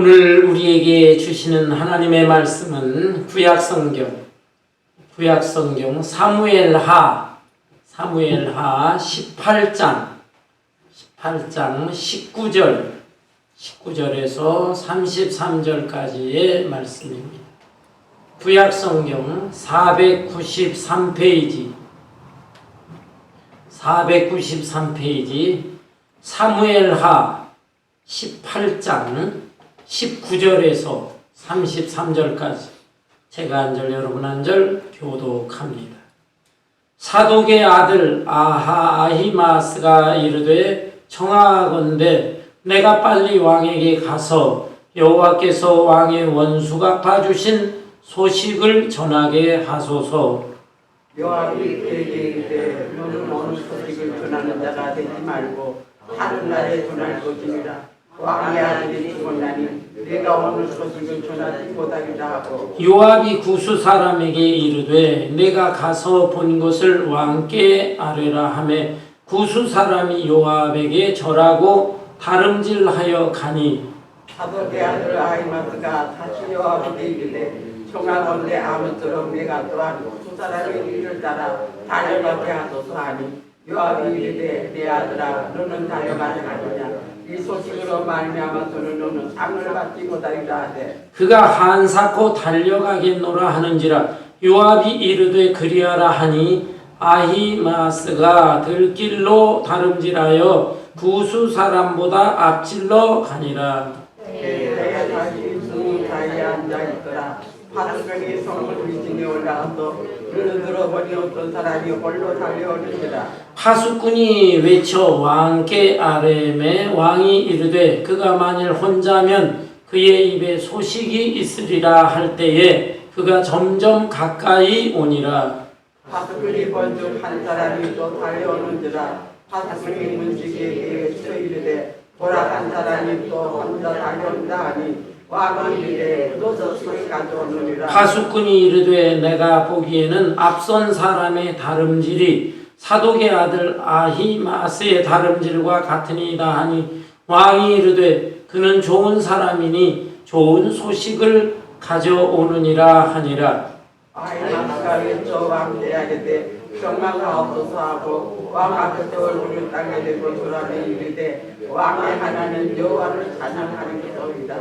오늘 우리에게 주시는 하나님의 말씀은 구약성경 사무엘하 18장 19절에서 33절까지의 말씀입니다. 구약성경 493페이지 사무엘하 18장 19절에서 33절까지 제가 한 절 여러분 한 절 교독합니다. 사독의 아들 아히마스가 이르되 청하건대 내가 빨리 왕에게 가서 여호와께서 왕의 원수 갚아주신 소식을 전하게 하소서. 요압이 그에게 이르되 너는 어느 소식을 전하는 자가 되지 말고 다른 날에 전할 것이니라. 왕의 아들이 죽었나니 내가 오늘 소식을 전하지 못하리라 하고 요압이 구스 사람에게 이르되 내가 가서 본 것을 왕께 아뢰라 하매 구스 사람이 요압에게 절하고 다름질하여 가니 사독의 아들 아히마스가 다시 요압에게 이르되 청하건대 아무쪼록 내가 또한 두 사람의 일을 따라 달려가게 하소서 하니 요압이 이르되 내 아들아 너는 달려가지 않느냐 이 소식으로 말미암아서는 너는 상을 받지 못하리라 하되 그가 한사코 달려가겠노라 하는지라. 요압이 이르되 그리하라 하니 아히마스가 들길로 다름질하여 구스 사람보다 앞질러 가니라. 내가 다시 성 사이에 앉아있더라. 파수꾼이 성을 위층에 올라가서 눈을 들어보니 어떤 사람이 홀로 달려오는지라. 파수꾼이 외쳐 왕께 아뢰매 왕이 이르되 그가 만일 혼자면 그의 입에 소식이 있으리라 할 때에 그가 점점 가까이 오니라. 파수꾼이 본즉 한 사람이 또 달려오는지라. 파수꾼이 문지기에게 외쳐 이르되 보라 한 사람이 또 혼자 달려온다 하니 왕은 이르되 너도 소리 가져오느니라. 파수꾼이 이르되 내가 보기에는 앞선 사람의 다름질이 사독의 아들 아히마스의 다름질과 같으니이다 하니 왕이 이르되 그는 좋은 사람이니 좋은 소식을 가져오느니라 하니라. 아히마스가 외쳐 왕대하게 평강하옵소서 하고 왕 앞에서 얼굴을 땅에 대고 조라니 이르되 왕의 하나는 여호와를 찬양하는 것이다.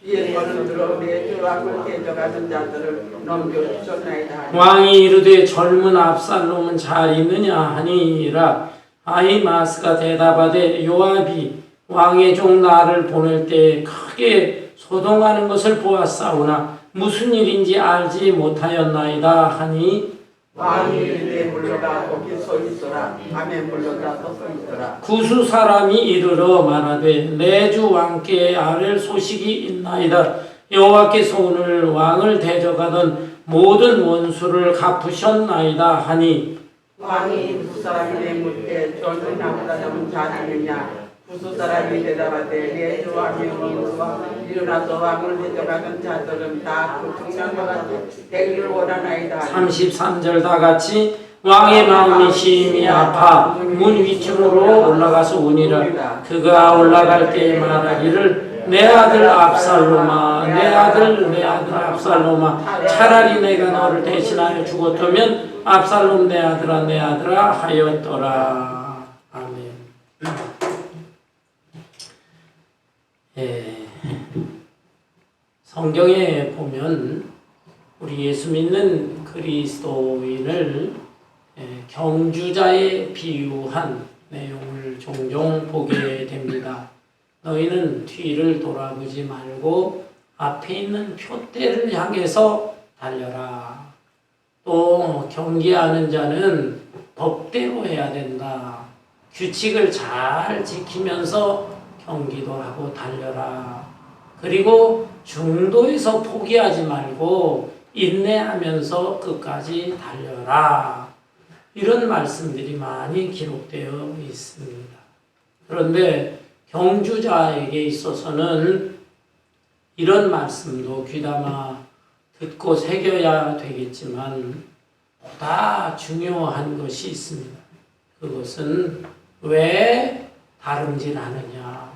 뒤에서는 들어 내 왕을 대적하는 자들을 넘겨주셨나이다. 왕이 이르되 젊은 압살롬은 잘 있느냐 하니라. 아히마스가 대답하되 요압이 왕의 종 나를 보낼 때 크게 소동하는 것을 보았사오나 무슨 일인지 알지 못하였나이다 하니 왕이 이르되 물러가 거기 서 있어라. 밤에 물러가 서서 있어라. 구스 사람이 이르러 말하되 내 주 왕께 아랠 소식이 있나이다. 여호와께서 오늘 왕을 대적하던 모든 원수를 갚으셨나이다 하니 왕이 두 사람에게 묻되 젊은 남자는 자느냐. 구스 사람이 대답하되 내 주 왕의 원수와 일어나서 왕을 대적하는 자들은 다 그 청년과 같이 되기를 원하나이다. 33절 다 같이 왕의 마음이 심히 아파 문 위층으로 올라가서 우니라. 그가 올라갈 때 말하기를 내 아들 압살롬아 내 아들 압살롬아 차라리 내가 너를 대신하여 죽었다면 압살롬 내 아들아 하였더라. 아멘. 성경에 보면 우리 예수 믿는 그리스도인을 경주자에 비유한 내용을 종종 보게 됩니다. 너희는 뒤를 돌아보지 말고 앞에 있는 표대를 향해서 달려라. 또 경기하는 자는 법대로 해야 된다. 규칙을 잘 지키면서 경기도 하고 달려라. 그리고 중도에서 포기하지 말고 인내하면서 끝까지 달려라. 이런 말씀들이 많이 기록되어 있습니다. 그런데 경주자에게 있어서는 이런 말씀도 귀담아 듣고 새겨야 되겠지만 보다 중요한 것이 있습니다. 그것은 왜 다름질하느냐?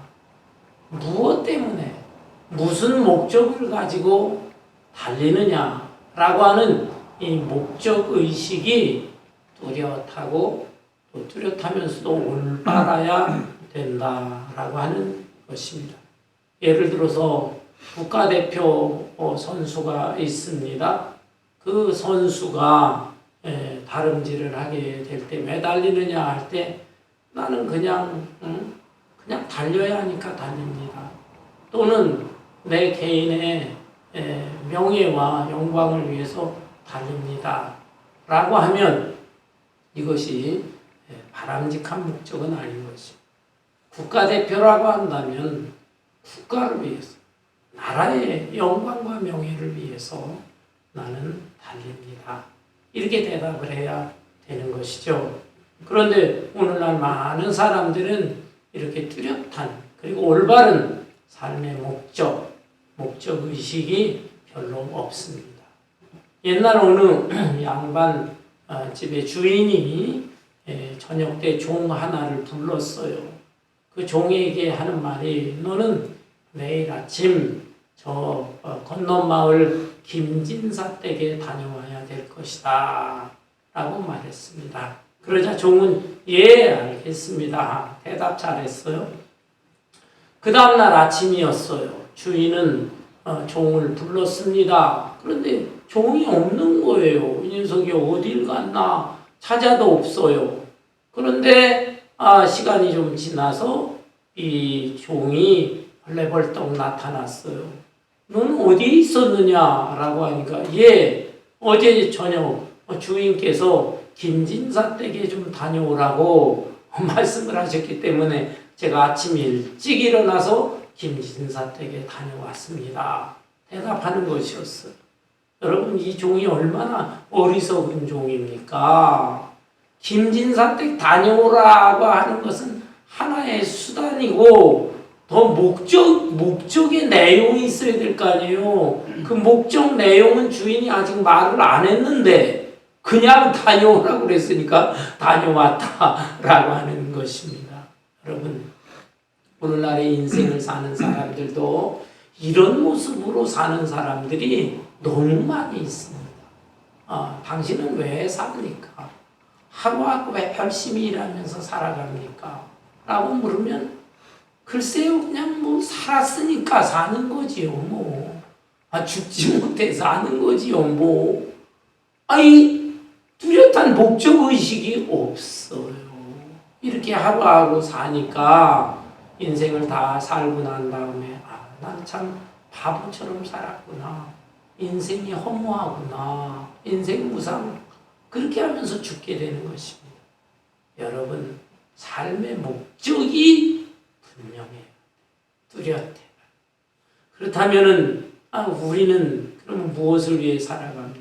무엇 때문에 무슨 목적을 가지고 달리느냐라고 하는 이 목적 의식이 뚜렷하고 또 뚜렷하면서도 올바라야 된다라고 하는 것입니다. 예를 들어서 국가대표 선수가 있습니다. 그 선수가 다름질을 하게 될 때 왜 달리느냐 할 때 나는 그냥 달려야 하니까 달립니다. 또는 내 개인의 명예와 영광을 위해서 달립니다. 라고 하면 이것이 바람직한 목적은 아닌 것입니다. 국가대표라고 한다면 국가를 위해서, 나라의 영광과 명예를 위해서 나는 달립니다. 이렇게 대답을 해야 되는 것이죠. 그런데 오늘날 많은 사람들은 이렇게 뚜렷한 그리고 올바른 삶의 목적의식이 별로 없습니다. 옛날 어느 양반 집의 주인이 저녁 때 종 하나를 불렀어요. 그 종에게 하는 말이 너는 내일 아침 저 건넌 마을 김진사 댁에 다녀와야 될 것이다 라고 말했습니다. 그러자 종은 예 알겠습니다. 대답 잘했어요. 그 다음날 아침이었어요. 주인은 종을 불렀습니다. 그런데 종이 없는 거예요. 이 녀석이 어딜 갔나 찾아도 없어요. 그런데 시간이 좀 지나서 이 종이 벌레벌떡 나타났어요. 너는 어디에 있었느냐라고 하니까 예 어제 저녁 주인께서 김진사 댁에 좀 다녀오라고 말씀을 하셨기 때문에 제가 아침 일찍 일어나서 김진사 댁에 다녀왔습니다. 대답하는 것이었어요. 여러분 이 종이 얼마나 어리석은 종입니까? 김진사 댁 다녀오라고 하는 것은 하나의 수단이고 더 목적의 내용이 있어야 될 거 아니에요. 그 목적 내용은 주인이 아직 말을 안 했는데 그냥 다녀오라고 그랬으니까 다녀왔다라고 하는 것입니다. 여러분 오늘날의 인생을 사는 사람들도 이런 모습으로 사는 사람들이 너무 많이 있습니다. 당신은 왜 삽니까? 하루하루 왜 열심히 일하면서 살아갑니까? 라고 물으면 글쎄요 그냥 뭐 살았으니까 사는 거지요 뭐. 죽지 못해 사는 거지요 뭐. 이 뚜렷한 목적의식이 없어요. 이렇게 하루하루 사니까 인생을 다 살고 난 다음에 난 참 바보처럼 살았구나. 인생이 허무하구나. 인생 무상. 그렇게 하면서 죽게 되는 것입니다. 여러분 삶의 목적이 분명해요. 뚜렷해요. 그렇다면은 우리는 그러면 무엇을 위해 살아갑니까?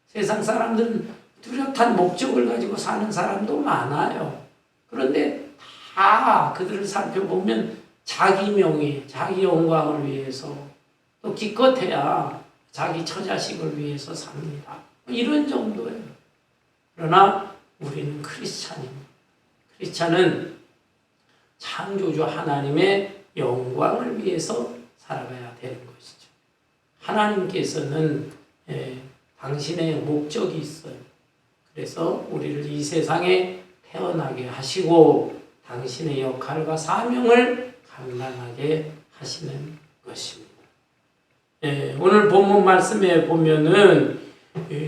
세상 사람들은 뚜렷한 목적을 가지고 사는 사람도 많아요. 그런데 다 그들을 살펴보면 자기 명예, 자기 영광을 위해서 또 기껏해야 자기 처자식을 위해서 삽니다. 이런 정도예요. 그러나 우리는 크리스찬입니다. 크리스찬은 창조주 하나님의 영광을 위해서 살아가야 되는 것이죠. 하나님께서는 당신의 목적이 있어요. 그래서 우리를 이 세상에 태어나게 하시고 당신의 역할과 사명을 감당하게 하시는 것입니다. 오늘 본문 말씀에 보면은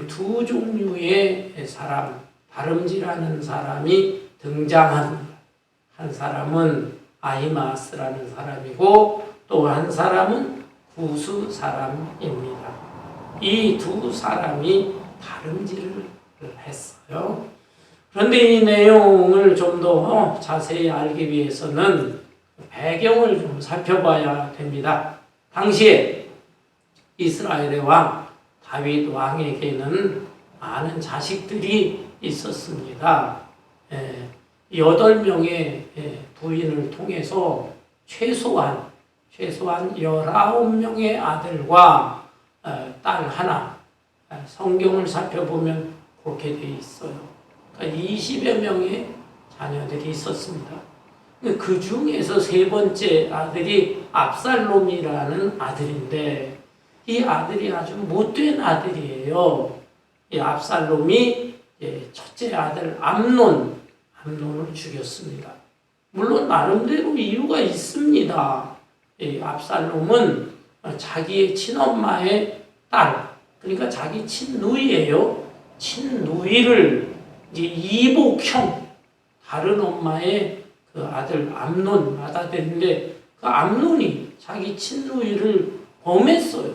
두 종류의 사람, 다름질하는 사람이 등장합니다. 한 사람은 아히마스라는 사람이고 또 한 사람은 구스 사람입니다. 이 두 사람이 다름질을 했어요. 그런데 이 내용을 좀 더 자세히 알기 위해서는 배경을 좀 살펴봐야 됩니다. 당시에 이스라엘의 왕 다윗 왕에게는 많은 자식들이 있었습니다. 8명의 부인을 통해서 최소한 19명의 아들과 딸 하나, 성경을 살펴보면 그렇게 돼 있어요. 그러니까 20여 명의 자녀들이 있었습니다. 그 중에서 세 번째 아들이 압살롬이라는 아들인데 이 아들이 아주 못된 아들이에요. 이 압살롬이 첫째 아들 암논을 죽였습니다. 물론 나름대로 이유가 있습니다. 이 압살롬은 자기의 친엄마의 딸, 그러니까 자기 친누이예요. 친누이를 이제 이복형 다른 엄마의 그 아들 암논 맏아들인데 그 암논이 자기 친누이를 범했어요.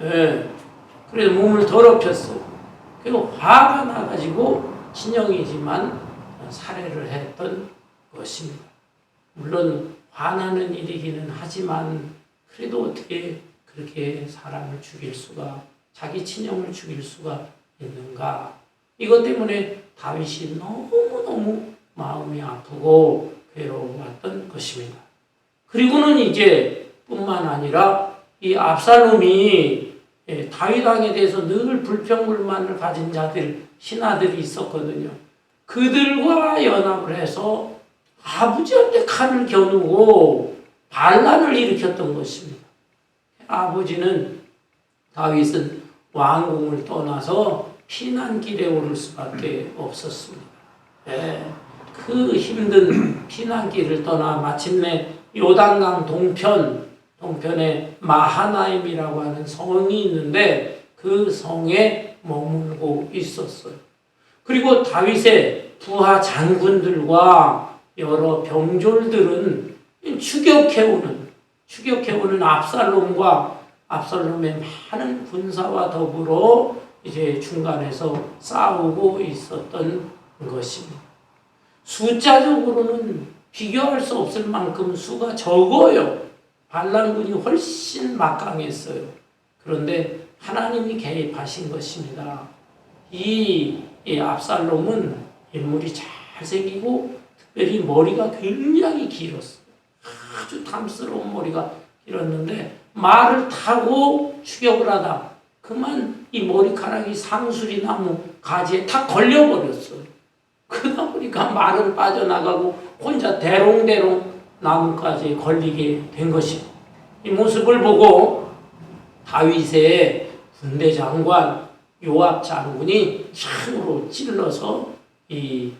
예. 그래서 몸을 더럽혔어요. 그리고 화가 나가지고 친형이지만 살해를 했던 것입니다. 물론 화나는 일이기는 하지만 그래도 어떻게 그렇게 사람을 죽일 수가, 자기 친형을 죽일 수가 있는가? 이것 때문에 다윗이 너무너무 마음이 아프고 괴로웠던 것입니다. 그리고는 이제 뿐만 아니라 이 압살롬이 다윗 왕에 대해서 늘 불평불만을 가진 자들, 신하들이 있었거든요. 그들과 연합을 해서 아버지한테 칼을 겨누고 반란을 일으켰던 것입니다. 아버지는 다윗은 왕궁을 떠나서 피난길에 오를 수밖에 없었습니다. 그 힘든 피난길을 떠나 마침내 요단강 동편에 마하나임이라고 하는 성이 있는데 그 성에 머물고 있었어요. 그리고 다윗의 부하 장군들과 여러 병졸들은 추격해오는 압살롬과 압살롬의 많은 군사와 더불어 이제 중간에서 싸우고 있었던 것입니다. 숫자적으로는 비교할 수 없을 만큼 수가 적어요. 반란군이 훨씬 막강했어요. 그런데 하나님이 개입하신 것입니다. 이 압살롬은 인물이 잘생기고 특별히 머리가 굉장히 길었어요. 아주 탐스러운 머리가 길었는데 말을 타고 추격을 하다 그만 이 머리카락이 상수리 나무 가지에 탁 걸려버렸어요. 그러다 보니까 말은 빠져나가고 혼자 대롱대롱 나무까지 걸리게 된 것입니다. 이 모습을 보고 다윗의 군대 장관 요압 장군이 창으로 찔러서 이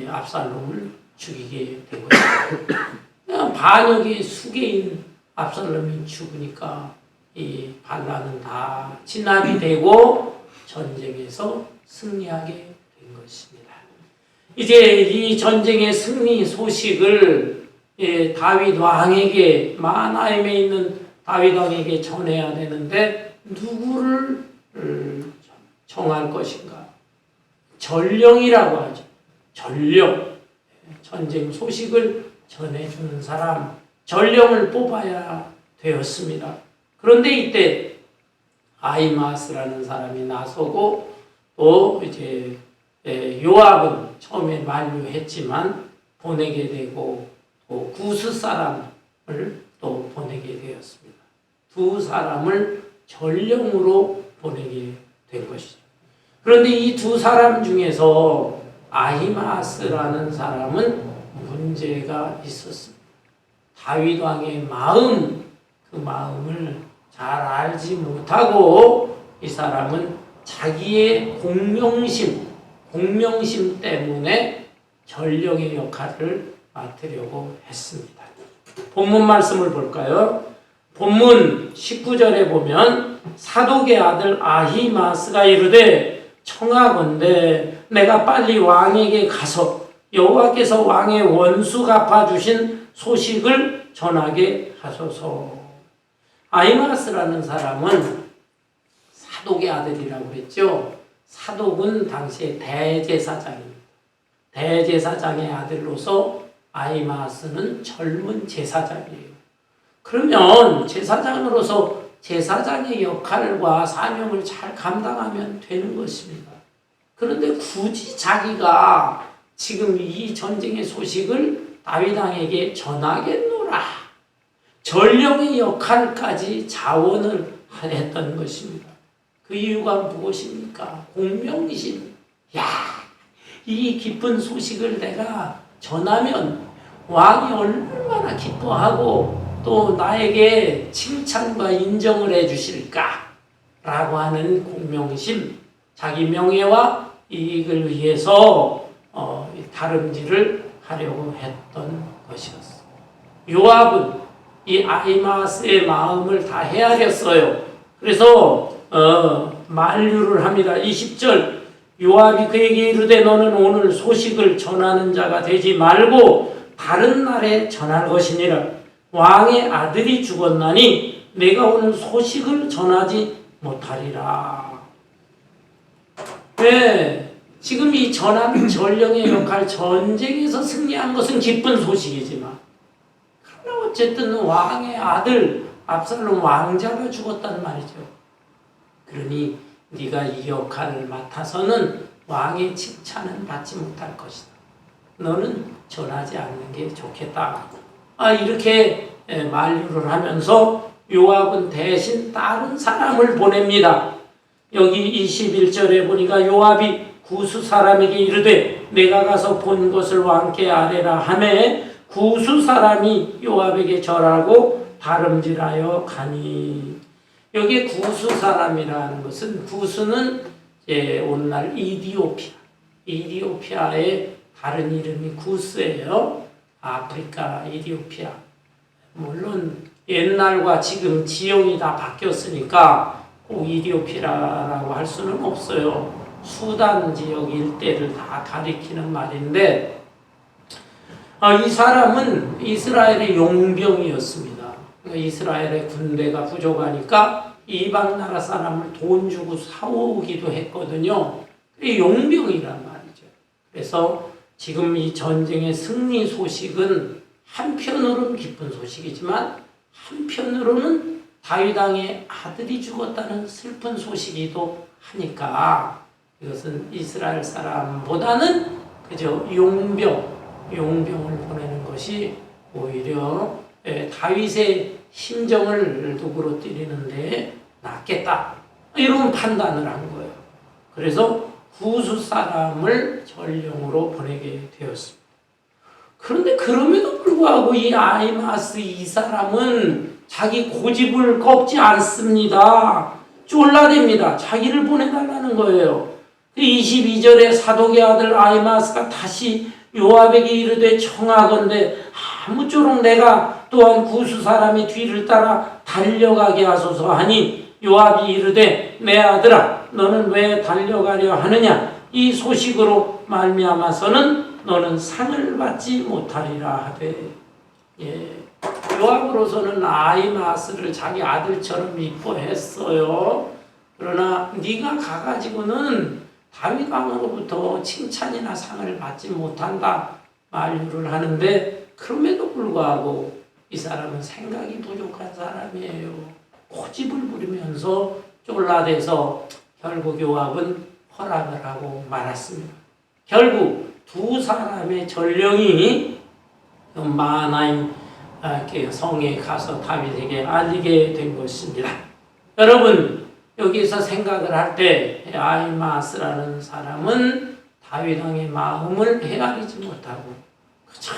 압살롬을 죽이게 된 것입니다. 반역의 수개인 압살롬이 죽으니까 이 반란은 다 진압이 되고 전쟁에서 승리하게 된 것입니다. 이제 이 전쟁의 승리 소식을 다윗 왕에게 마하나임에 있는 다윗 왕에게 전해야 되는데 누구를 정할 것인가? 전령이라고 하죠. 전령. 전쟁 소식을 전해주는 사람, 전령을 뽑아야 되었습니다. 그런데 이때 아히마스라는 사람이 나서고 또 이제 요압은 처음에 만류했지만 보내게 되고 또 구스 사람을 또 보내게 되었습니다. 두 사람을 전령으로 보내게 된 것이죠. 그런데 이 두 사람 중에서 아히마스라는 사람은 문제가 있었습니다. 다윗 왕의 마음, 그 마음을 잘 알지 못하고 이 사람은 자기의 공명심 때문에 전령의 역할을 맡으려고 했습니다. 본문 말씀을 볼까요? 본문 19절에 보면 사독의 아들 아히마스가 이르되 청하건대 내가 빨리 왕에게 가서 여호와께서 왕의 원수 갚아주신 소식을 전하게 하소서. 아히마스라는 사람은 사독의 아들이라고 했죠. 사독은 당시에 대제사장입니다. 대제사장의 아들로서 아히마스는 젊은 제사장이에요. 그러면 제사장으로서 제사장의 역할과 사명을 잘 감당하면 되는 것입니다. 그런데 굳이 자기가 지금 이 전쟁의 소식을 다윗 왕에게 전하겠노라. 전령의 역할까지 자원을 했던 것입니다. 그 이유가 무엇입니까? 공명심. 이 깊은 소식을 내가 전하면 왕이 얼마나 기뻐하고 또 나에게 칭찬과 인정을 해주실까? 라고 하는 공명심, 자기 명예와 이익을 위해서 다름질을 하려고 했던 것이었어요. 요압은 이 아히마스의 마음을 다 헤아렸어요. 그래서 만류를 합니다. 20절 요압이 그에게 이르되 너는 오늘 소식을 전하는 자가 되지 말고 다른 날에 전할 것이니라. 왕의 아들이 죽었나니 내가 오늘 소식을 전하지 못하리라. 네, 지금 이 전하는 전령의 역할, 전쟁에서 승리한 것은 기쁜 소식이지만 그러나 어쨌든 왕의 아들 압살롬 왕자가 죽었단 말이죠. 그러니 네가 이 역할을 맡아서는 왕의 칭찬은 받지 못할 것이다. 너는 전하지 않는 게 좋겠다. 이렇게 만류를 하면서 요압은 대신 다른 사람을 보냅니다. 여기 21절에 보니까 요압이 구스 사람에게 이르되 내가 가서 본 것을 왕께 아뢰라 하매 구스 사람이 요압에게 절하고 다름질하여 가니. 여기 구스 사람이라는 것은 구스는 오늘날 이디오피아의 다른 이름이 구스예요. 아프리카 이디오피아. 물론 옛날과 지금 지형이 다 바뀌었으니까 꼭 이디오피아라고 할 수는 없어요. 수단 지역 일대를 다 가리키는 말인데 이 사람은 이스라엘의 용병이었습니다. 그러니까 이스라엘의 군대가 부족하니까 이방 나라 사람을 돈 주고 사오기도 했거든요. 용병이란 말이죠. 그래서 지금 이 전쟁의 승리 소식은 한편으로는 기쁜 소식이지만 한편으로는 다윗 왕의 아들이 죽었다는 슬픈 소식이기도 하니까 이것은 이스라엘 사람보다는 그저 용병을 보내는 것이 오히려 다윗의 심정을 누그러뜨리는데 낫겠다 이런 판단을 한 거예요. 그래서 구스 사람을 전령으로 보내게 되었습니다. 그런데 그럼에도 불구하고 이 아히마스 이 사람은 자기 고집을 꺾지 않습니다. 쫄라댑니다. 자기를 보내달라는 거예요. 22절에 사독의 아들 아히마스가 다시 요압에게 이르되 청하건대 아무쪼록 내가 또한 구스 사람의 뒤를 따라 달려가게 하소서 하니 요압이 이르되 내 아들아 너는 왜 달려가려 하느냐 이 소식으로 말미암아서는 너는 상을 받지 못하리라 하되. 요압으로서는 아히마스를 자기 아들처럼 이뻐했어요. 그러나 네가 가가지고는 다윗 왕으로부터 칭찬이나 상을 받지 못한다 만류를 하는데 그럼에도 불구하고 이 사람은 생각이 부족한 사람이에요. 고집을 부리면서 쫄라대서 결국 요압은 허락을 하고 말았습니다. 결국 두 사람의 전령이 마하나임 성에 가서 다윗에게 알리게 된 것입니다. 여러분 여기서 생각을 할 때 아히마스라는 사람은 다윗 왕의 마음을 헤아리지 못하고 그저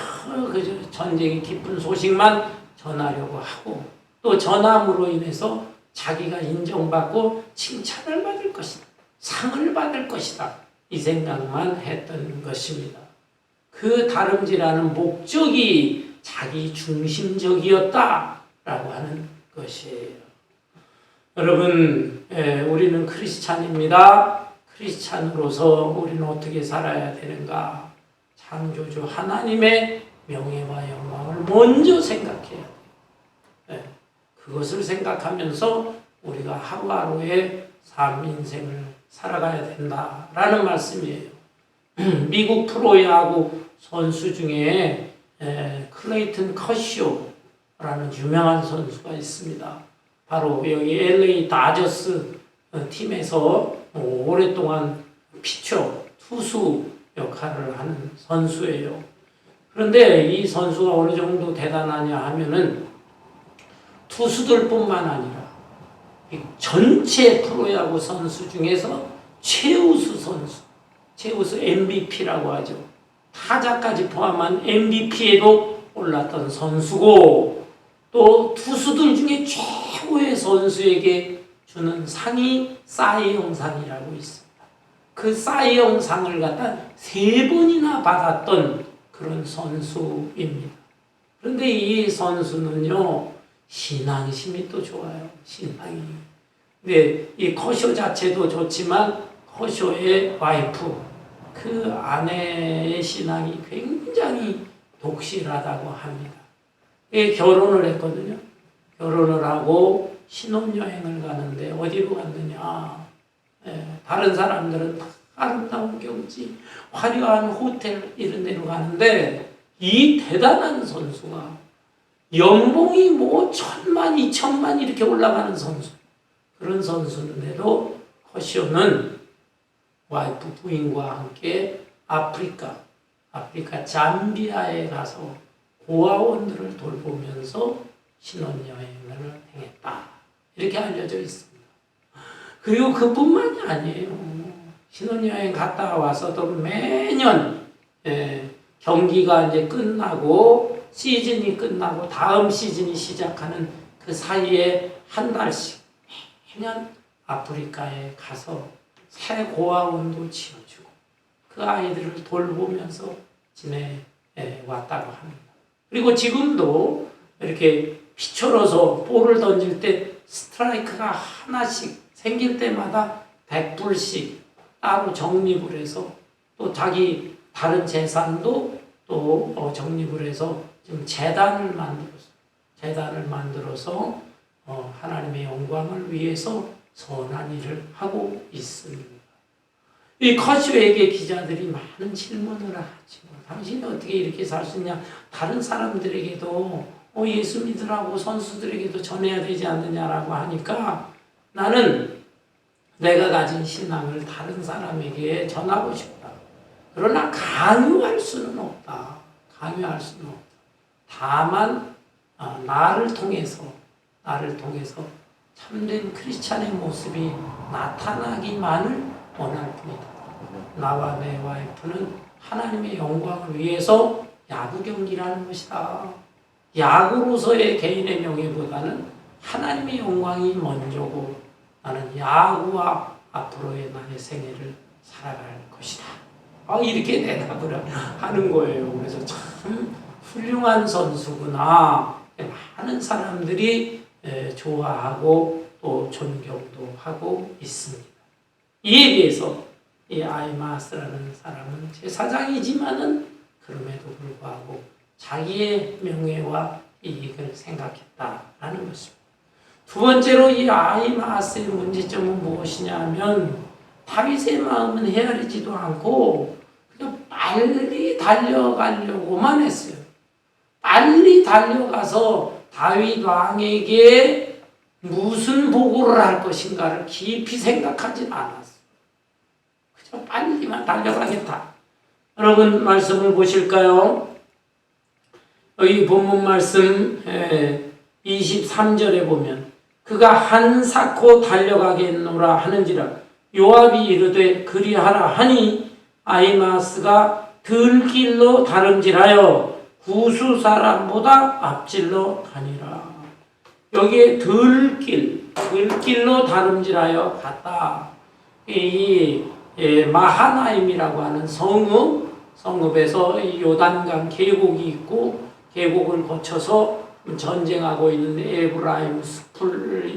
전쟁의 기쁜 소식만 전하려고 하고 또 전함으로 인해서 자기가 인정받고 칭찬을 받을 것이다. 상을 받을 것이다. 이 생각만 했던 것입니다. 그 다름질하는 목적이 자기 중심적이었다라고 하는 것이에요. 여러분, 우리는 크리스찬입니다. 크리스찬으로서 우리는 어떻게 살아야 되는가? 창조주 하나님의 명예와 영광을 먼저 생각해야 돼요. 그것을 생각하면서 우리가 하루하루의 삶 인생을 살아가야 된다라는 말씀이에요. 미국 프로야구 선수 중에 클레이튼 커쇼라는 유명한 선수가 있습니다. 바로 여기 LA 다저스 팀에서 오랫동안 피처, 투수 역할을 하는 선수예요. 그런데 이 선수가 어느 정도 대단하냐 하면은 투수들뿐만 아니라 전체 프로야구 선수 중에서 최우수 선수, 최우수 MVP라고 하죠. 타자까지 포함한 MVP에도 올랐던 선수고 또 투수들 중에 최고의 선수에게 주는 상이 사이 영상이라고 있습니다. 그 사이 영상을 갖다 3번이나 받았던 그런 선수입니다. 그런데 이 선수는요, 신앙심이 또 좋아요. 신앙이. 네, 이 커쇼 자체도 좋지만 커쇼의 와이프, 그 아내의 신앙이 굉장히 독실하다고 합니다. 결혼을 했거든요. 결혼을 하고 신혼여행을 가는데 어디로 갔느냐. 다른 사람들은 다 아름다운 경치, 화려한 호텔 이런 데로 가는데 이 대단한 선수가 연봉이 뭐 1,000만, 2,000만 이렇게 올라가는 선수. 그런 선수인데도 커쇼는 와이프 부인과 함께 아프리카 잠비아에 가서 고아원들을 돌보면서 신혼여행을 행했다. 이렇게 알려져 있습니다. 그리고 그뿐만이 아니에요. 신혼여행 갔다 와서도 매년 경기가 이제 끝나고 시즌이 끝나고 다음 시즌이 시작하는 그 사이에 한 달씩 매년 아프리카에 가서 새 고아원도 지어주고 그 아이들을 돌보면서 지내왔다고 합니다. 그리고 지금도 이렇게 피쳐로서 볼을 던질 때 스트라이크가 하나씩 생길 때마다 100불씩 따로 적립을 해서 또 자기 다른 재산도 또 적립을 해서 지금 재단을 만들어서 하나님의 영광을 위해서 선한 일을 하고 있습니다. 이 커쇼에게 기자들이 많은 질문을 하죠. 당신이 어떻게 이렇게 살 수 있냐? 다른 사람들에게도 예수 믿으라고 선수들에게도 전해야 되지 않느냐라고 하니까 나는 내가 가진 신앙을 다른 사람에게 전하고 싶다. 그러나 강요할 수는 없다. 다만 나를 통해서 참된 크리스찬의 모습이 나타나기만을 원할 뿐이다. 나와 내 와이프는 하나님의 영광을 위해서 야구 경기를 하는 것이다. 야구로서의 개인의 명예보다는 하나님의 영광이 먼저고 나는 야구와 앞으로의 나의 생애를 살아갈 것이다. 이렇게 대답을 하는 거예요. 그래서 참 훌륭한 선수구나. 많은 사람들이 좋아하고 또 존경도 하고 있습니다. 이에 비해서 이 아이마스라는 사람은 제사장이지만은 그럼에도 불구하고 자기의 명예와 이익을 생각했다라는 것입니다. 두 번째로 이 아이마스의 문제점은 무엇이냐면 다윗의 마음은 헤아리지도 않고 그냥 빨리 달려가려고만 했어요. 빨리 달려가서 다윗 왕에게 무슨 보고를 할 것인가를 깊이 생각하지 않았어요. 그저 빨리만 달려가겠다. 여러분 말씀을 보실까요? 여기 본문 말씀 23절에 보면 그가 한사코 달려가겠노라 하는지라 요압이 이르되 그리하라 하니 아히마스가 들길로 다름질하여 구수 사람보다 앞질러 가니라. 여기에 들길로 다름질하여 갔다. 이 마하나임이라고 하는 성읍에서 요단강 계곡이 있고 계곡을 거쳐서 전쟁하고 있는 에브라임 숲을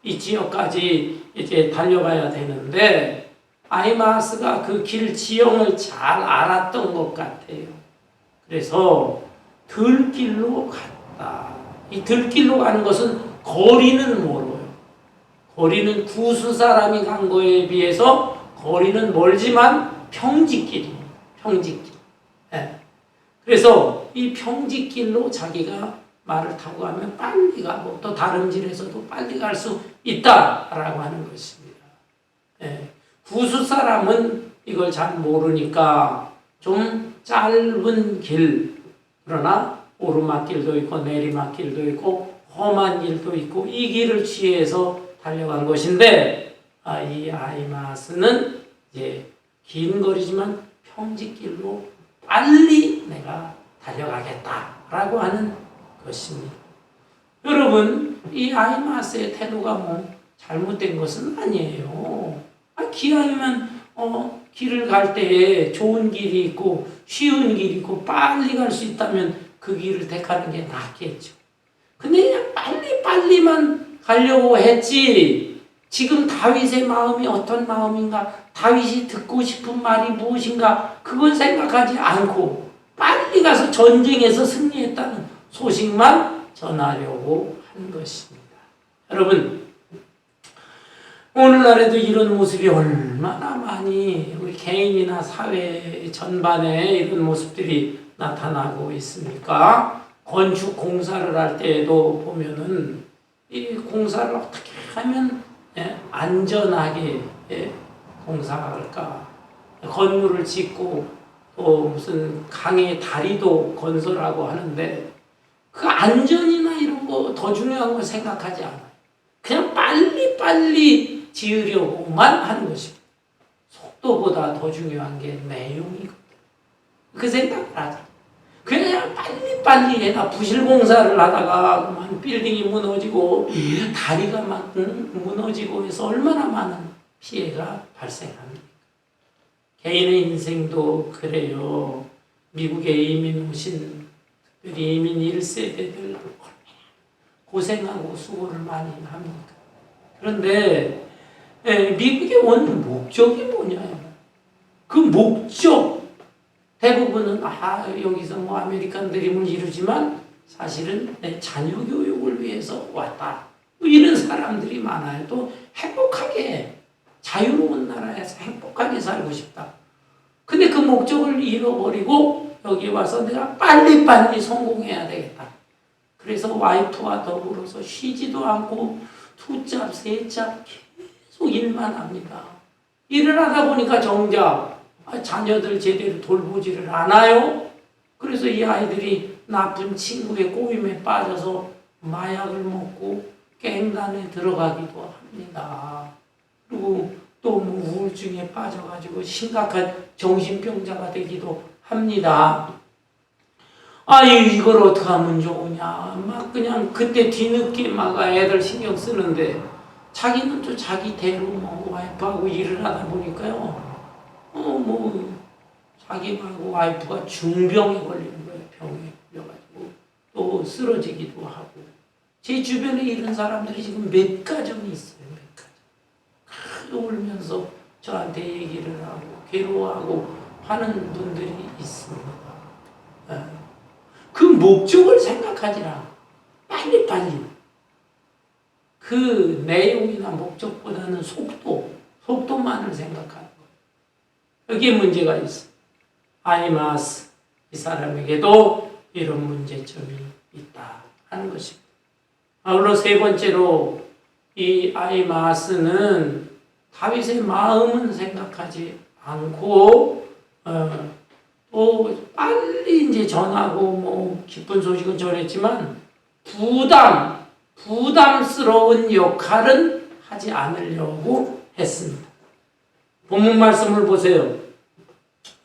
이 지역까지 이제 달려가야 되는데 아히마스가 그 길 지형을 잘 알았던 것 같아요. 그래서 들길로 갔다. 이 들길로 가는 것은 거리는 멀어요. 거리는 구수 사람이 간 거에 비해서 거리는 멀지만 평지길입니다. 평지길. 그래서 이 평지길로 자기가 말을 타고 가면 빨리 가고 또 다름질에서도 빨리 갈 수 있다라고 하는 것입니다. 구수 사람은 이걸 잘 모르니까 좀 짧은 길, 그러나 오르막길도 있고 내리막길도 있고 험한 길도 있고 이 길을 취해서 달려간 것인데 이 아히마스는 이제 긴 거리지만 평지길로 빨리 내가 달려가겠다 라고 하는 것입니다. 여러분, 이 아히마스의 태도가 뭐 잘못된 것은 아니에요. 기왕이면 길을 갈 때에 좋은 길이 있고 쉬운 길이 있고 빨리 갈 수 있다면 그 길을 택하는 게 낫겠죠. 근데 그냥 빨리만 가려고 했지. 지금 다윗의 마음이 어떤 마음인가, 다윗이 듣고 싶은 말이 무엇인가, 그걸 생각하지 않고 빨리 가서 전쟁에서 승리했다는 소식만 전하려고 한 것입니다. 여러분, 오늘날에도 이런 모습이 얼마나 많이 우리 개인이나 사회 전반에 이런 모습들이 나타나고 있습니까? 건축 공사를 할 때에도 보면은 이 공사를 어떻게 하면 안전하게 공사할까? 건물을 짓고 또 무슨 강의 다리도 건설하고 하는데 그 안전이나 이런 거 더 중요한 거 생각하지 않아요. 그냥 빨리 지으려고만 하는 것입니다. 속도보다 더 중요한 게 내용이거든요. 그 생각을 하자. 그냥 빨리 해라. 부실 공사를 하다가 그만 빌딩이 무너지고 다리가 막 무너지고 해서 얼마나 많은 피해가 발생합니까? 개인의 인생도 그래요. 미국에 이민 오신 특별히 이민 1세대들 고생하고 수고를 많이 합니까? 그런데 미국에 온 목적이 뭐냐요? 그 목적 대부분은 여기서 뭐 아메리칸 드림을 이루지만 사실은 내 자녀 교육을 위해서 왔다. 뭐 이런 사람들이 많아요. 또 행복하게 자유로운 나라에서 행복하게 살고 싶다. 근데 그 목적을 잃어버리고 여기 와서 내가 빨리 성공해야 되겠다. 그래서 와이프와 더불어서 쉬지도 않고 2짭, 3짭 계속 일만 합니다. 일을 하다 보니까 정작 자녀들 제대로 돌보지를 않아요. 그래서 이 아이들이 나쁜 친구의 꼬임에 빠져서 마약을 먹고 갱단에 들어가기도 합니다. 그리고 또 뭐 우울증에 빠져가지고 심각한 정신병자가 되기도 합니다. 이걸 어떻게 하면 좋으냐. 막 그냥 그때 뒤늦게 막 애들 신경 쓰는데 자기는 또 자기대로 뭐 와이프하고 일을 하다 보니까요. 자기하고 와이프가 중병에 걸리는 거예요. 병에 걸려가지고 또 쓰러지기도 하고. 제 주변에 이런 사람들이 지금 몇 가정이 있어요. 몇 가정. 울면서 저한테 얘기를 하고 괴로워하고 하는 분들이 있습니다. 그 목적을 생각하지 않아. 빨리. 그 내용이나 목적보다는 속도만을 생각하는 거예요. 여기에 문제가 있어. 아히마스, 이 사람에게도 이런 문제점이 있다 하는 것입니다. 아울러 세 번째로 이 아히마스는 다윗의 마음은 생각하지 않고 또 빨리 이제 전하고 뭐 기쁜 소식은 전했지만 부담스러운 역할은 하지 않으려고 했습니다. 본문 말씀을 보세요.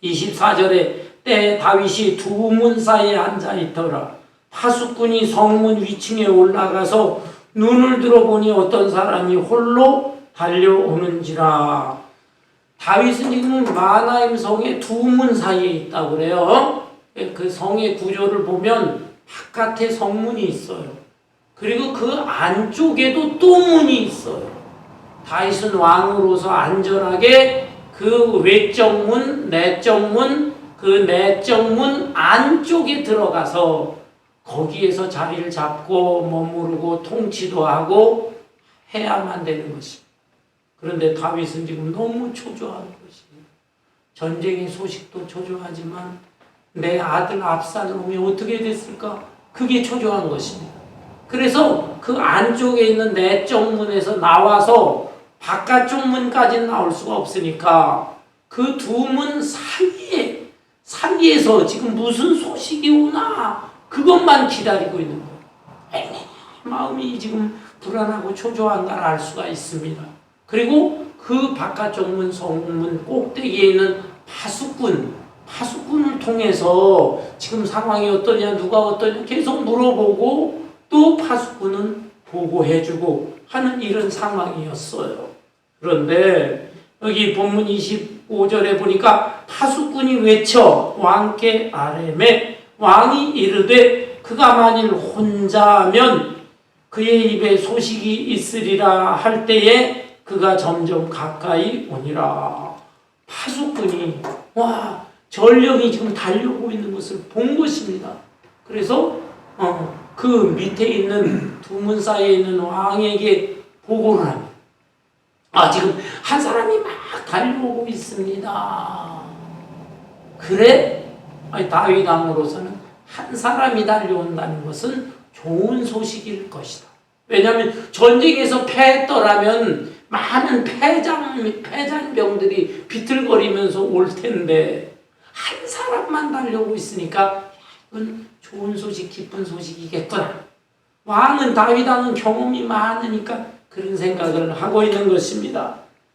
24절에 때 다윗이 두 문 사이에 앉아 있더라. 파수꾼이 성문 위층에 올라가서 눈을 들어보니 어떤 사람이 홀로 달려오는지라. 다윗은 지금 마하나임 성의 두 문 사이에 있다고 그래요. 그 성의 구조를 보면 바깥에 성문이 있어요. 그리고 그 안쪽에도 또 문이 있어요. 다윗은 왕으로서 안전하게 그 외적 문, 내적 문, 그 내적 문 안쪽에 들어가서 거기에서 자리를 잡고 머무르고 통치도 하고 해야만 되는 것입니다. 그런데 다윗은 지금 너무 초조한 것입니다. 전쟁의 소식도 초조하지만 내 아들 압살롬이 어떻게 됐을까? 그게 초조한 것입니다. 그래서 그 안쪽에 있는 내적 문에서 나와서 바깥쪽 문까지는 나올 수가 없으니까 그 두 문 사이에서 지금 무슨 소식이 오나 그것만 기다리고 있는 거예요. 마음이 지금 불안하고 초조한 걸 알 수가 있습니다. 그리고 그 바깥쪽 문 성문 꼭대기에 있는 파수꾼을 통해서 지금 상황이 어떠냐, 누가 어떠냐 계속 물어보고 또 파수꾼은 보고해주고 하는 이런 상황이었어요. 그런데 여기 본문 25절에 보니까 파수꾼이 외쳐 왕께 아뢰매 왕이 이르되 그가 만일 혼자면 그의 입에 소식이 있으리라 할 때에 그가 점점 가까이 오니라. 파수꾼이 전령이 지금 달려오고 있는 것을 본 것입니다. 그래서 그 밑에 있는 두 문 사이에 있는 왕에게 보고를 합니다. 지금 한 사람이 막 달려오고 있습니다. 그래? 다윗 왕으로서는 한 사람이 달려온다는 것은 좋은 소식일 것이다. 왜냐하면 전쟁에서 패했더라면 많은 패잔병들이 비틀거리면서 올 텐데 한 사람만 달려오고 있으니까 이건 좋은 소식, 기쁜 소식이겠구나. 왕은, 다윗 왕은 경험이 많으니까 그런 생각을 하고 있는 것입니다.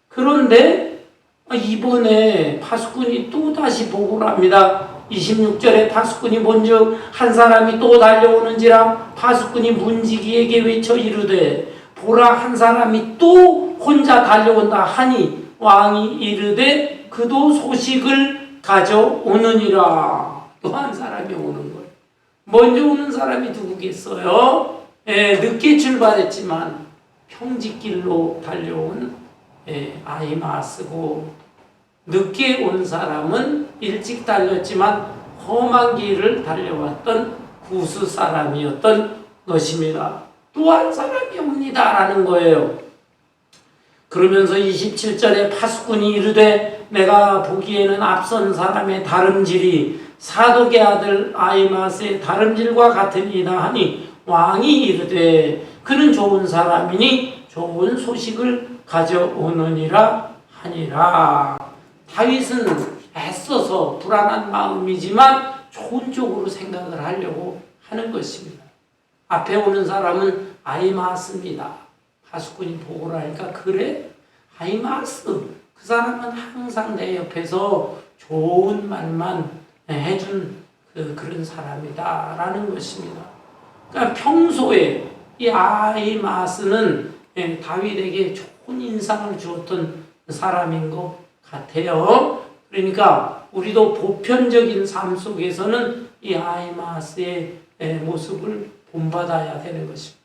그런데 이번에 파수꾼이 또다시 보고를 합니다. 26절에 파수꾼이 본즉 한 사람이 또 달려오는지라 파수꾼이 문지기에게 외쳐 이르되 보라 한 사람이 또 혼자 달려온다 하니 왕이 이르되 그도 소식을 가져오느니라. 또 한 사람이 오는 거예요. 먼저 오는 사람이 누구겠어요? 늦게 출발했지만 평지길로 달려온 아히마스고, 늦게 온 사람은 일찍 달렸지만 험한 길을 달려왔던 구스 사람이었던 것입니다. 또 한 사람이 옵니다라는 거예요. 그러면서 27절에 파수꾼이 이르되 내가 보기에는 앞선 사람의 다름질이 사독의 아들 아히마스의 다름질과 같으니이다 하니 왕이 이르되 그는 좋은 사람이니 좋은 소식을 가져오느니라 하니라. 다윗은 애써서 불안한 마음이지만 좋은 쪽으로 생각을 하려고 하는 것입니다. 앞에 오는 사람은 아히마스입니다. 파수꾼이 보고를 하니까 그래? 아히마스 그 사람은 항상 내 옆에서 좋은 말만 해준 그런 사람이다 라는 것입니다. 그러니까 평소에 이 아히마스는 다윗에게 좋은 인상을 주었던 사람인 것 같아요. 그러니까 우리도 보편적인 삶 속에서는 이 아히마스의 모습을 본받아야 되는 것입니다.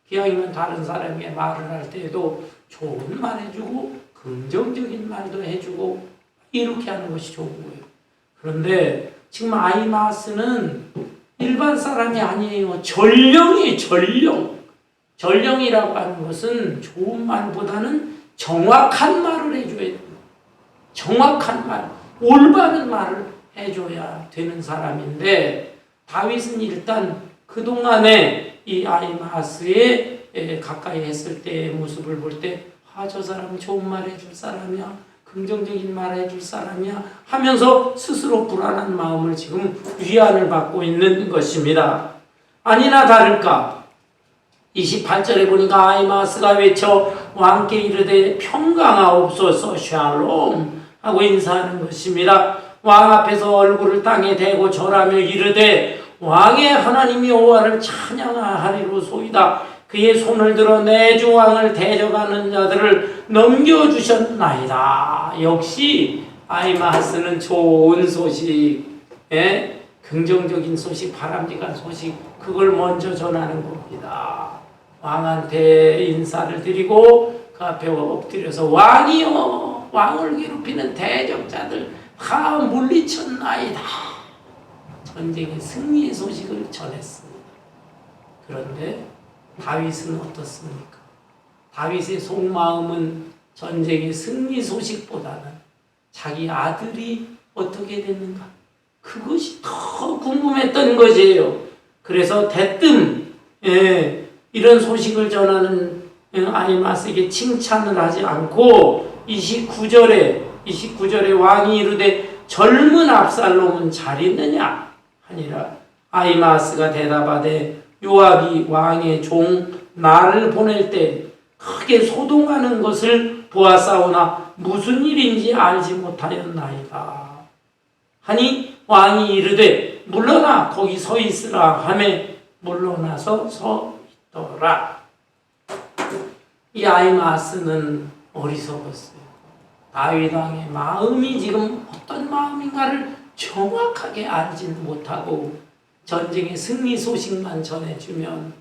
기왕이면 다른 사람에게 말을 할 때에도 좋은 말 해주고 긍정적인 말도 해주고 이렇게 하는 것이 좋은 거예요. 그런데 지금 아히마스는 일반 사람이 아니에요. 전령이에요. 전령이라고 하는 것은 좋은 말보다는 정확한 말을 해줘야 됩니다. 정확한 말, 올바른 말을 해줘야 되는 사람인데 다윗은 일단 그동안에 이 아히마스에 가까이 했을 때의 모습을 볼 때 저 사람 좋은 말 해줄 사람이야, 긍정적인 말 해줄 사람이야 하면서 스스로 불안한 마음을 지금 위안을 받고 있는 것입니다. 아니나 다를까 28절에 보니까 아히마스가 외쳐 왕께 이르되 평강하옵소서 샬롬 하고 인사하는 것입니다. 왕 앞에서 얼굴을 땅에 대고 절하며 이르되 왕의 하나님 여호와를 찬양하리로소이다. 그의 손을 들어 내 주 왕을 대적하는 자들을 넘겨주셨나이다. 역시 아히마스는 좋은 소식, 긍정적인 소식, 바람직한 소식, 그걸 먼저 전하는 겁니다. 왕한테 인사를 드리고 그 앞에 엎드려서 왕이여, 왕을 괴롭히는 대적자들 다 물리쳤나이다. 전쟁의 승리의 소식을 전했습니다. 그런데 다윗은 어떻습니까? 다윗의 속마음은 전쟁의 승리 소식보다는 자기 아들이 어떻게 됐는가? 그것이 더 궁금했던 것이에요. 그래서 대뜸 이런 소식을 전하는 아히마스에게 칭찬을 하지 않고 29절에 왕이 이르되 젊은 압살롬은 잘 있느냐 하니라. 아히마스가 대답하되 요압이 왕의 종 나를 보낼 때 크게 소동하는 것을 보았사오나 무슨 일인지 알지 못하였나이다. 하니 왕이 이르되 물러나 거기 서 있으라 하매 물러나서 서 있더라. 이 아히마아스는 어리석었어요. 다윗 왕의 마음이 지금 어떤 마음인가를 정확하게 알지는 못하고 전쟁의 승리 소식만 전해주면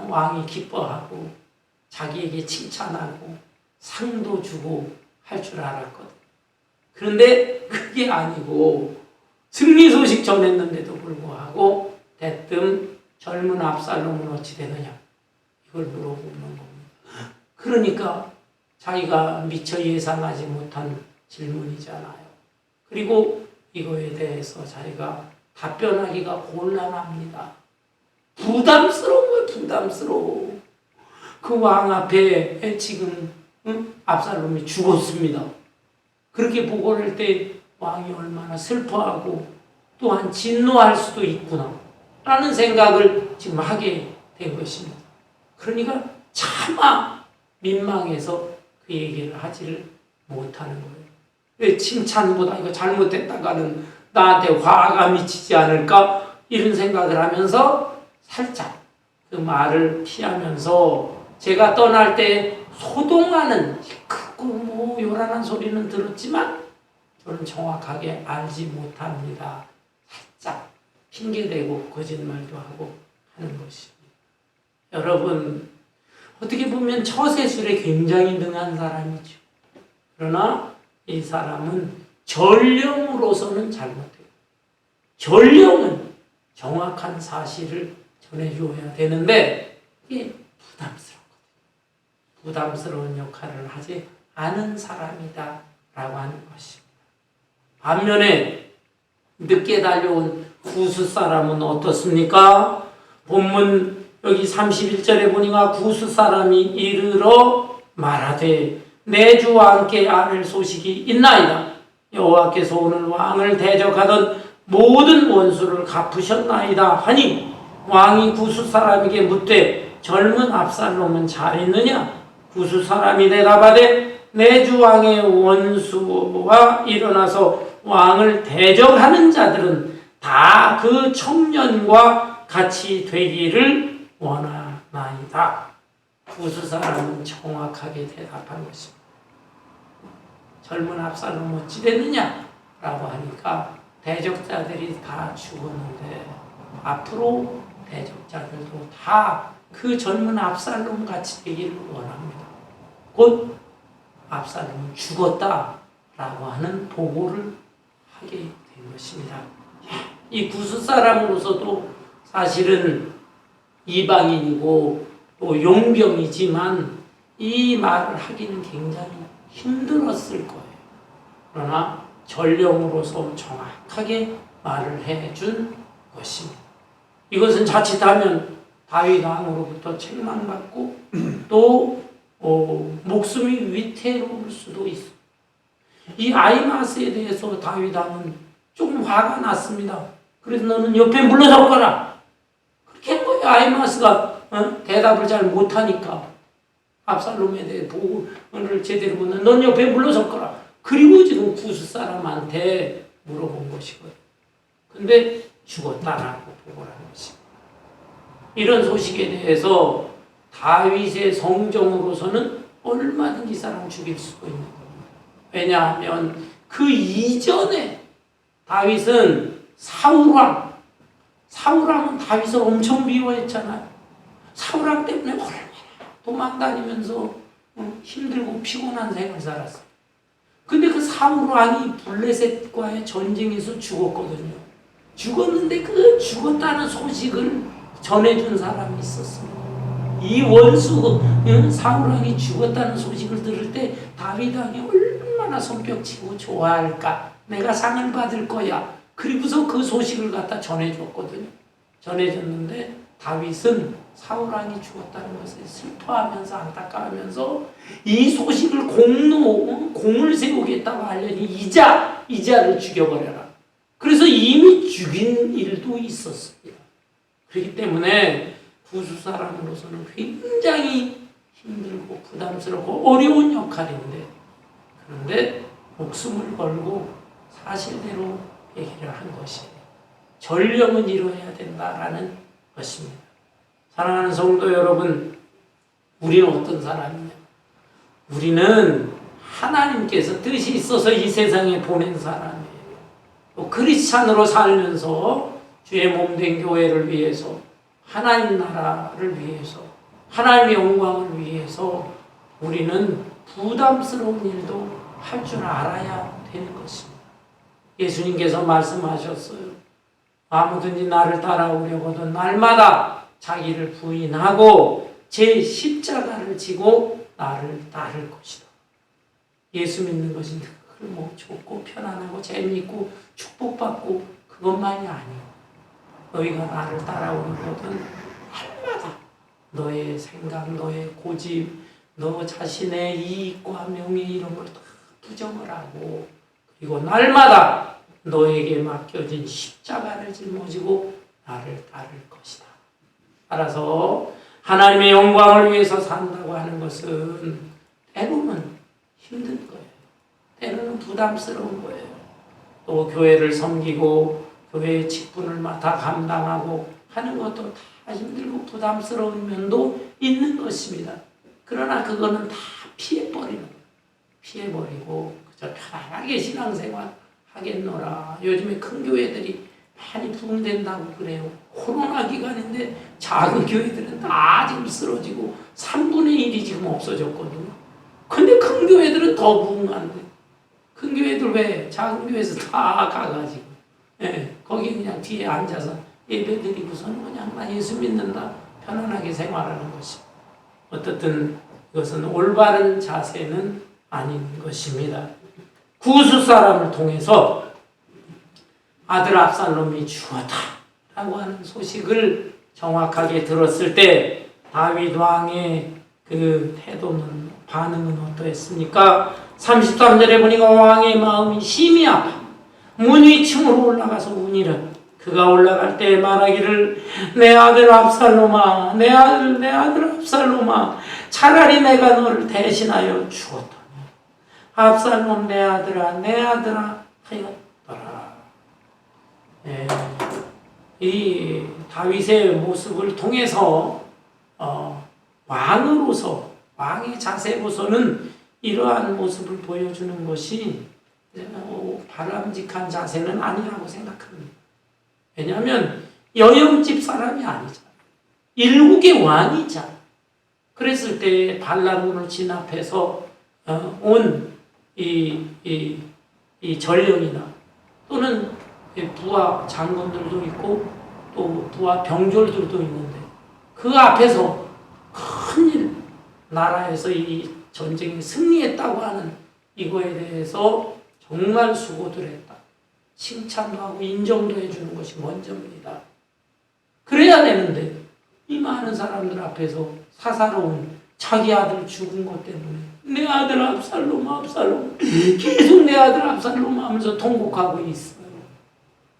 왕이 기뻐하고 자기에게 칭찬하고 상도 주고 할 줄 알았거든. 그런데 그게 아니고 승리 소식 전했는데도 불구하고 대뜸 젊은 압살롬은 어찌 되느냐 이걸 물어보는 겁니다. 그러니까 자기가 미처 예상하지 못한 질문이잖아요. 그리고 이거에 대해서 자기가 답변하기가 곤란합니다. 부담스러운 거예요. 부담스러워. 그 왕 앞에 지금 압살롬이 죽었습니다. 그렇게 보고를 할 때 왕이 얼마나 슬퍼하고 또한 진노할 수도 있구나 라는 생각을 지금 하게 된 것입니다. 그러니까 차마 민망해서 그 얘기를 하지를 못하는 거예요. 왜 칭찬보다 이거 잘못했다가는 나한테 화가 미치지 않을까 이런 생각을 하면서 살짝 그 말을 피하면서 제가 떠날 때 소동하는 크고 뭐 요란한 소리는 들었지만 저는 정확하게 알지 못합니다. 살짝 핑계대고 거짓말도 하고 하는 것입니다. 여러분 어떻게 보면 처세술에 굉장히 능한 사람이죠. 그러나 이 사람은 전령으로서는 잘못해요. 전령은 정확한 사실을 전해줘야 되는데 이게 부담스럽거든요. 부담스러운 역할을 하지 않은 사람이다 라고 하는 것입니다. 반면에 늦게 달려온 구스 사람은 어떻습니까? 본문 여기 31절에 보니까 구스 사람이 이르러 말하되 내 주 왕께 아랠 소식이 있나이다. 여호와께서 오늘 왕을 대적하던 모든 원수를 갚으셨나이다 하니 왕이 구스 사람에게 묻되 젊은 압살롬은 잘했느냐? 구스 사람이 대답하되 내 주 왕의 원수와 일어나서 왕을 대적하는 자들은 다 그 청년과 같이 되기를 원하나이다. 구스 사람은 정확하게 대답한 것입니다. 젊은 압살롬 어찌 됐느냐? 라고 하니까 대적자들이 다 죽었는데 앞으로 대적자들도 다 그 젊은 압살롬 같이 되기를 원합니다. 곧 압살롬은 죽었다라고 하는 보고를 하게 된 것입니다. 이 구스 사람으로서도 사실은 이방인이고 또 용병이지만 이 말을 하기는 굉장히 힘들었을 거예요. 그러나 전령으로서 정확하게 말을 해준 것입니다. 이것은 자칫하면 다윗 왕으로부터 책망받고 또 목숨이 위태로울 수도 있어요. 이 아히마스에 대해서 다윗 왕은 조금 화가 났습니다. 그래서 너는 옆에 물러섰거라. 그렇게 한 거예요. 아히마스가 대답을 잘 못하니까 압살롬에 대해 보고를 제대로 못하는 넌 옆에 물러섰거라. 그리고 지금 구스 사람한테 물어본 것이거든요. 근데 죽었다라고 보고를 한 것입니다. 이런 소식에 대해서 다윗의 성정으로서는 얼마든지 사람 죽일 수도 있는 겁니다. 왜냐하면 그 이전에 다윗은 사울왕은 다윗을 엄청 미워했잖아요. 사울왕 때문에 얼마나 도망다니면서 힘들고 피곤한 생을 살았어요. 근데 그 사울왕이 블레셋과의 전쟁에서 죽었거든요. 죽었는데 그 죽었다는 소식을 전해준 사람이 있었습니다. 이 원수 사울왕이 죽었다는 소식을 들을 때 다윗 왕이 얼마나 손뼉치고 좋아할까. 내가 상을 받을 거야. 그리고서 그 소식을 갖다 전해줬거든요. 전해줬는데 다윗은 사울왕이 죽었다는 것을 슬퍼하면서 안타까워하면서 이 소식을 공을 세우겠다고 하려니 이자를 죽여버려라. 그래서 이미 죽인 일도 있었습니다. 그렇기 때문에 구스 사람으로서는 굉장히 힘들고 부담스럽고 어려운 역할인데 그런데 목숨을 걸고 사실대로 얘기를 한 것이에요. 전령은 이루어야 된다라는 것입니다. 사랑하는 성도 여러분, 우리는 어떤 사람이냐? 우리는 하나님께서 뜻이 있어서 이 세상에 보낸 사람이에요. 또 크리스찬으로 살면서 주의 몸된 교회를 위해서, 하나님 나라를 위해서, 하나님의 영광을 위해서 우리는 부담스러운 일도 할 줄 알아야 되는 것입니다. 예수님께서 말씀하셨어요. 아무든지 나를 따라오려거든 날마다 자기를 부인하고 제 십자가를 지고 나를 따를 것이다. 예수 믿는 것이 뭐 좋고 편안하고 재미있고 축복받고 그것만이 아니에요. 너희가 나를 따라오려거든 날마다 너의 생각, 너의 고집, 너 자신의 이익과 명예 이런 걸 다 부정을 하고, 그리고 날마다 너에게 맡겨진 십자가를 짊어지고 나를 따를 것이다. 따라서 하나님의 영광을 위해서 산다고 하는 것은 때로는 힘든 거예요. 때로는 부담스러운 거예요. 또 교회를 섬기고 교회의 직분을 맡아 감당하고 하는 것도 다 힘들고 부담스러운 면도 있는 것입니다. 그러나 그거는 다 피해버리는 거예요. 피해버리고 그저 편안하게 신앙생활 하겠노라. 요즘에 큰 교회들이 많이 부흥된다고 그래요. 코로나 기간인데 작은 교회들은 다 지금 쓰러지고 3분의 1이 지금 없어졌거든요. 근데 큰 교회들은 더 부흥한데, 큰 교회들 왜 작은 교회에서 다 가가지고 거기 그냥 뒤에 앉아서 예배드리고서는 그냥 나 예수 믿는다 편안하게 생활하는 것입니다. 어떻든 이것은 올바른 자세는 아닌 것입니다. 구스 사람을 통해서 아들 압살롬이 죽었다 라고 하는 소식을 정확하게 들었을 때 다윗 왕의 그 태도는, 반응은 어떠했습니까? 33절에 보니까 왕의 마음이 심히 아파 문 위층으로 올라가서 우니라. 그가 올라갈 때 말하기를 내 아들 압살롬아, 내 아들 압살롬아, 차라리 내가 너를 대신하여 죽었다. 압살롬 내 아들아 하였더라. 이 다윗의 모습을 통해서 왕으로서, 왕의 자세로서는 이러한 모습을 보여주는 것이 바람직한 자세는 아니라고 생각합니다. 왜냐하면 여염집 사람이 아니잖아. 일국의 왕이잖아. 그랬을 때 반란군을 진압해서 온 이 전령이나 또는 부하 장군들도 있고 또 부하 병졸들도 있는데 그 앞에서 큰일, 나라에서 이 전쟁이 승리했다고 하는 이거에 대해서 정말 수고들 했다. 칭찬도 하고 인정도 해주는 것이 먼저입니다. 그래야 되는데 이 많은 사람들 앞에서 사사로운 자기 아들 죽은 것 때문에 내 아들 압살롬 계속 내 아들 압살롬 하면서 통곡하고 있어요.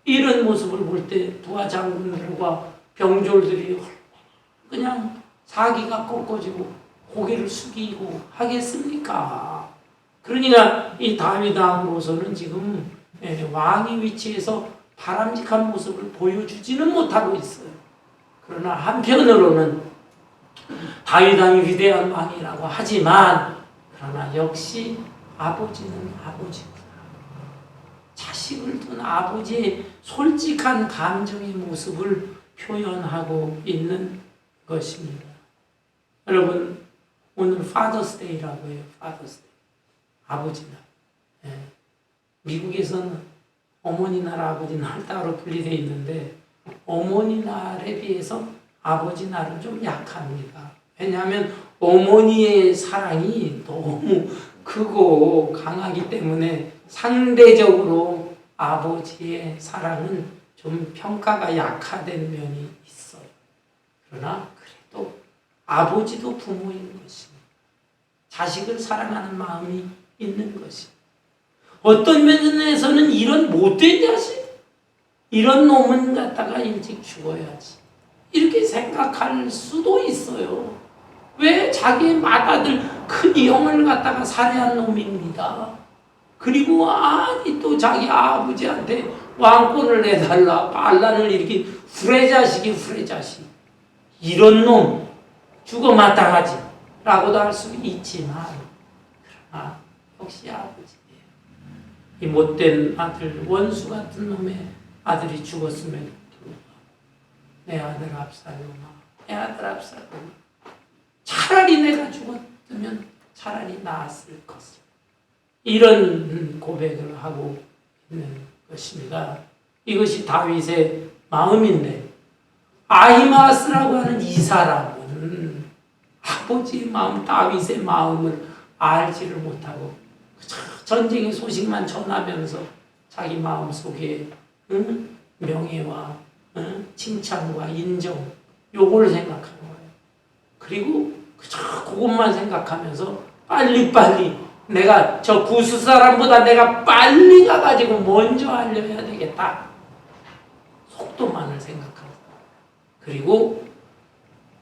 이런 모습을 볼 때 부하 장군들과 병졸들이 그냥 사기가 꺾어지고 고개를 숙이고 하겠습니까? 그러니까 이 다윗 왕으로서는 지금 왕의 위치에서 바람직한 모습을 보여주지는 못하고 있어요. 그러나 한편으로는 다윗 왕이 위대한 왕이라고 하지만 그러나 역시 아버지는 아버지구나. 자식을 둔 아버지의 솔직한 감정의 모습을 표현하고 있는 것입니다. 여러분, 오늘 파더스데이라고 해요. 파더스데이. 아버지 날. 미국에서는 어머니 날, 아버지 날 따로 분리되어 있는데 어머니 날에 비해서 아버지 날은 좀 약합니다. 왜냐하면 어머니의 사랑이 너무 크고 강하기 때문에 상대적으로 아버지의 사랑은 좀 평가가 약화된 면이 있어요. 그러나 그래도 아버지도 부모인 것입니다. 자식을 사랑하는 마음이 있는 것입니다. 어떤 면에서는 이런 못된 자식, 이런 놈은 갖다가 일찍 죽어야지 이렇게 생각할 수도 있어요. 왜? 자기의 맏아들 큰 형을 갖다가 살해한 놈입니다. 그리고 아니 또 자기 아버지한테 왕권을 내달라 반란을 일으킨 후레자식 이런 놈 죽어 마땅하지 라고도 할 수 있지만 그러나 역시 아버지예요. 이 못된 아들 원수 같은 놈의 아들이 죽었으면 내 아들 압살롬아 차라리 내가 죽었으면 차라리 나았을 것을 이런 고백을 하고 있는 것입니다. 이것이 다윗의 마음인데 아히마스라고 하는 이 사람은 아버지의 마음 다윗의 마음을 알지를 못하고 전쟁의 소식만 전하면서 자기 마음속에 명예와 칭찬과 인정 요걸 생각하는 거예요. 그리고 그것만 생각하면서 빨리빨리 내가 저 구스 사람보다 내가 빨리 가가지고 먼저 하려야 되겠다. 속도만을 생각합니다. 그리고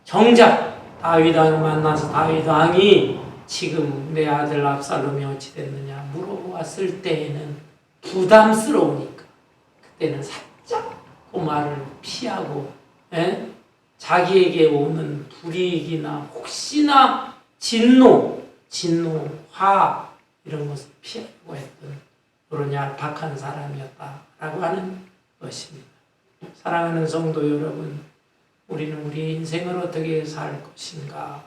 정작 다윗 왕을 만나서 다윗 왕이 지금 내 아들 압살롬이 어찌 됐느냐 물어보았을 때에는 부담스러우니까 그때는 살짝 그 말을 피하고 자기에게 오는 불이익이나 혹시나 진노, 화 이런 것을 피하려고 했던 그런 얄팍한 사람이었다라고 하는 것입니다. 사랑하는 성도 여러분, 우리는 우리 인생을 어떻게 살 것인가?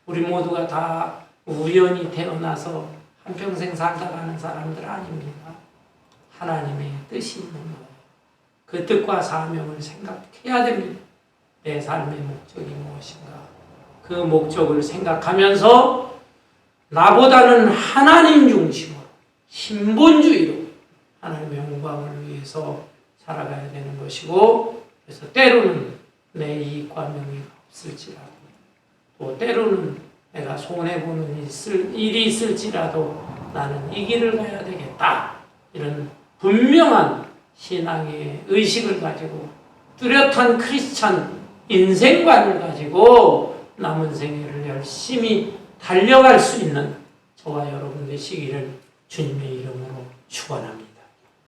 우리 모두가 다 우연히 태어나서 한평생 살다 가는 사람들 아닙니다. 하나님의 뜻이 있는 거예요. 그 뜻과 사명을 생각해야 됩니다. 내 삶의 목적이 무엇인가? 그 목적을 생각하면서 나보다는 하나님 중심으로 신본주의로 하나님의 영광을 위해서 살아가야 되는 것이고 그래서 때로는 내 이익과 명예가 없을지라도 또 때로는 내가 손해보는 일이 있을지라도 나는 이 길을 가야 되겠다. 이런 분명한 신앙의 의식을 가지고 뚜렷한 크리스찬 인생관을 가지고 남은 생애를 열심히 달려갈 수 있는 저와 여러분 되시기를 주님의 이름으로 축원합니다.